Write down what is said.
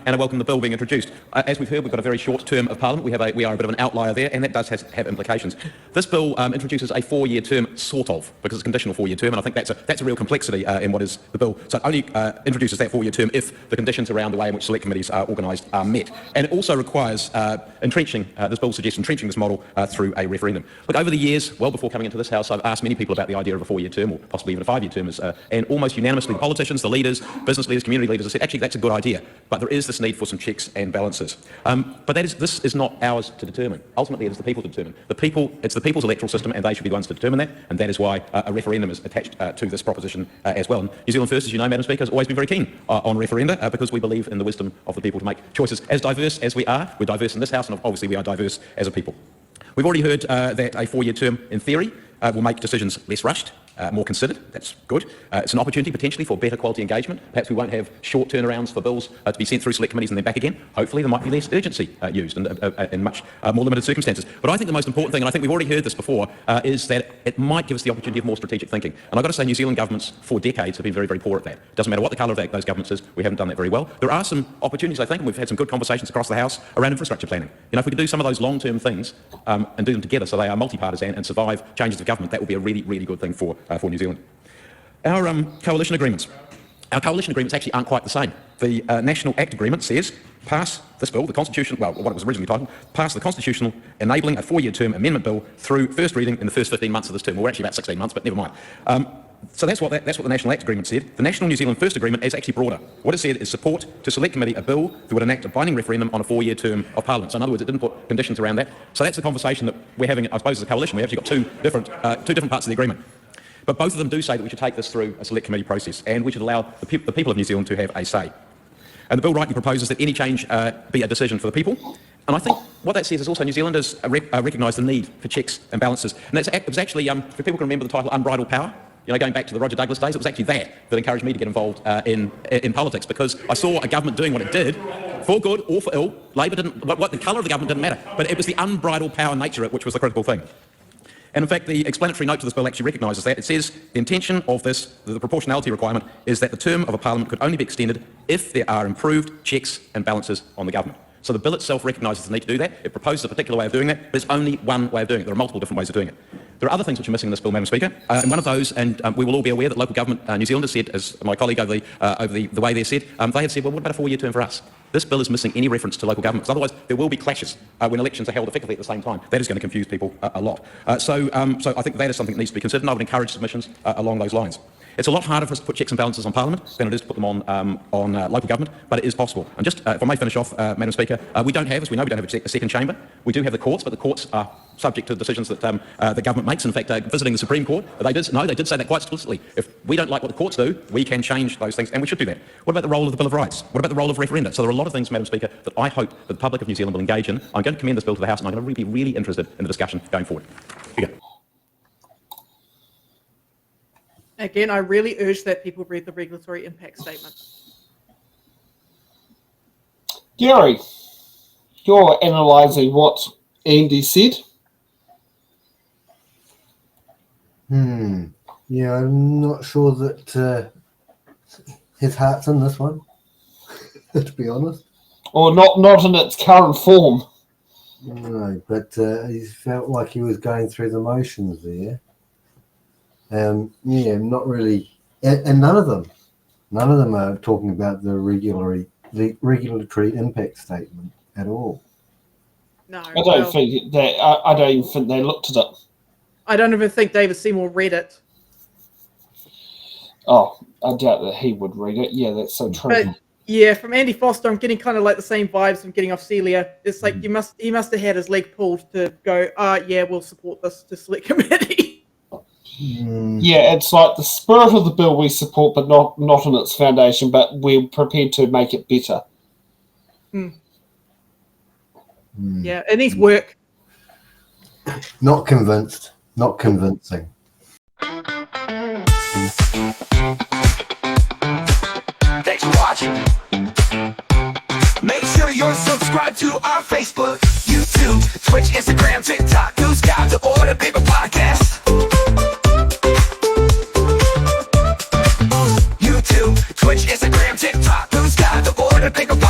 and I welcome the bill being introduced. As we've heard, we've got a very short term of Parliament. We are a bit of an outlier there, and that does have implications. This bill introduces a 4-year term, sort of, because it's a conditional 4-year term, and I think that's a real complexity in what is the bill. So it only introduces that 4-year term if the conditions around the way in which select committees are organised are met. And it also requires this bill suggests entrenching this model through a referendum. Look, over the years, well before coming into this House, I've asked many people about the idea of a 4-year term, or possibly even a 5-year term, and almost unanimously the politicians, the leaders, business leaders, community leaders have said, actually, that's a good idea, but there is this need for some checks and balances. But this is not ours to determine. Ultimately, it is the people to determine. It's the people's electoral system, and they should be the ones to determine that, and that is why a referendum is attached to this proposition as well. And New Zealand First, as you know, Madam Speaker, has always been very keen on referenda because we believe in the wisdom of the people to make choices. As diverse as we are, we're diverse in this House, and obviously we are diverse as a people. We've already heard that a 4-year term, in theory, will make decisions less rushed, more considered. That's good. It's an opportunity potentially for better quality engagement. Perhaps we won't have short turnarounds for bills to be sent through select committees and then back again. Hopefully there might be less urgency used in much more limited circumstances. But I think the most important thing, and I think we've already heard this before, is that it might give us the opportunity of more strategic thinking. And I've got to say, New Zealand governments for decades have been very, very poor at that. It doesn't matter what the colour of those governments is, we haven't done that very well. There are some opportunities, I think, and we've had some good conversations across the House around infrastructure planning. You know, if we could do some of those long-term things and do them together so they are multi-partisan and survive changes of government, that would be a really, really good thing for New Zealand. Our coalition agreements actually aren't quite the same. The National Act Agreement says, pass this bill, the Constitution, well, what it was originally titled, pass the Constitutional Enabling a 4-Year Term Amendment Bill through first reading in the first 15 months of this term. Well, we're actually about 16 months, but never mind. So that's what the National Act Agreement said. The National New Zealand First Agreement is actually broader. What it said is support to select committee a bill that would enact a binding referendum on a 4-year term of Parliament. So in other words, it didn't put conditions around that. So that's the conversation that we're having, I suppose, as a coalition. We've actually got two different parts of the agreement. But both of them do say that we should take this through a select committee process and we should allow the people of New Zealand to have a say. And the bill rightly proposes that any change be a decision for the people. And I think what that says is also New Zealanders recognise the need for checks and balances. And it was actually, if people can remember the title Unbridled Power, you know, going back to the Roger Douglas days, it was actually that encouraged me to get involved in politics, because I saw a government doing what it did, for good or for ill. Labor didn't, what the colour of the government didn't matter, but it was the unbridled power nature of it which was the critical thing. And in fact, the explanatory note to this bill actually recognises that. It says the intention of this, the proportionality requirement, is that the term of a parliament could only be extended if there are improved checks and balances on the government. So the bill itself recognises the need to do that. It proposes a particular way of doing that, but there's only one way of doing it. There are multiple different ways of doing it. There are other things which are missing in this bill, Madam Speaker. And one of those, and we will all be aware that local government, New Zealanders said, as my colleague over the way there said, they have said, well, what about a 4-year term for us? This bill is missing any reference to local government, because otherwise there will be clashes when elections are held effectively at the same time. That is going to confuse people a lot. So I think that is something that needs to be considered, and I would encourage submissions along those lines. It's a lot harder for us to put checks and balances on Parliament than it is to put them on local government, but it is possible. And just, if I may finish off, Madam Speaker, we don't have, as we know, we don't have a second chamber. We do have the courts, but the courts are subject to decisions that the government makes. In fact, visiting the Supreme Court, they did say that quite explicitly. If we don't like what the courts do, we can change those things, and we should do that. What about the role of the Bill of Rights? What about the role of referenda? So there are a lot of things, Madam Speaker, that I hope that the public of New Zealand will engage in. I'm going to commend this bill to the House, and I'm going to be really interested in the discussion going forward. Here you go. Again, I really urge that people read the regulatory impact statement. Gary, you're analysing what Andy said. Yeah, I'm not sure that his heart's in this one, to be honest. Or not in its current form. No, but he felt like he was going through the motions there. Yeah, not really, and none of them are talking about the regulatory impact statement at all. No, I don't even think they looked at it. I don't even think David Seymour read it. Oh, I doubt that he would read it. Yeah, that's so true. But yeah, from Andy Foster, I'm getting kind of like the same vibes I'm getting off Celia. It's like he must have had his leg pulled to go, yeah, we'll support this to select committee. Yeah, it's like the spirit of the bill we support, but not in its foundation, but we're prepared to make it better. Yeah, it needs work. Not convinced. Not convincing. Thanks for watching. Make sure you're subscribed to our Facebook, YouTube, Twitch, Instagram, TikTok, News Guide, The Order Paper Podcast. YouTube, Twitch, Instagram, TikTok, News Guide, The Order Paper Podcast.